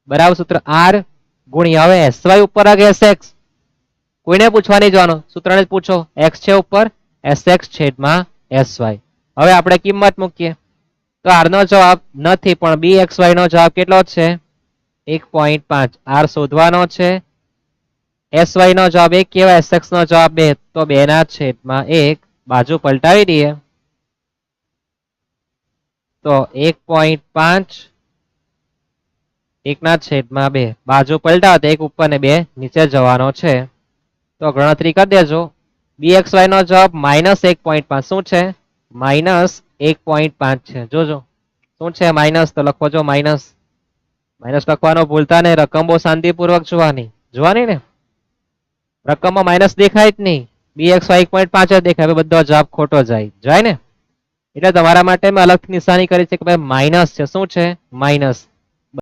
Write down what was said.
બરાબર સૂત્ર r ગુણ્યા હવે sy ઉપર આગે sx કોઈને પૂછવા નહીં જવાનું સૂત્રને જ પૂછો x છે ઉપર sx છેદમાં sy હવે આપણે કિંમત મૂકીએ તો r નો જવાબ નથી પણ bxy નો જવાબ કેટલો છે 1.5 r શોધવાનો છે sy નો જવાબ 1 કેવાય sx નો જવાબ 2 તો 2 ના છેદમાં 1 બાજુ પલટાવી દઈએ તો 1.5 1 ના છેદમાં 2 બાજુ પલટાવો તો 1 ઉપર ને 2 નીચે જવાનો છે તો ગણતરી કરી દેજો bxy નો જવાબ -1.5 શું છે -1.5 છે જોજો શું છે માઇનસ તો લખો જો માઇનસ લખવાનો ભૂલતા નહીં રકમ બહુ શાંતિપૂર્વક જોવાની ને રકમમાં માઇનસ દેખાય જ નહીં bxy 1.5 જ દેખાય બધો જવાબ ખોટો જાય ને એટલે તમારા માટે મેં અલગથી નિશાની કરી છે કે ભાઈ માઇનસ છે શું છે માઇનસ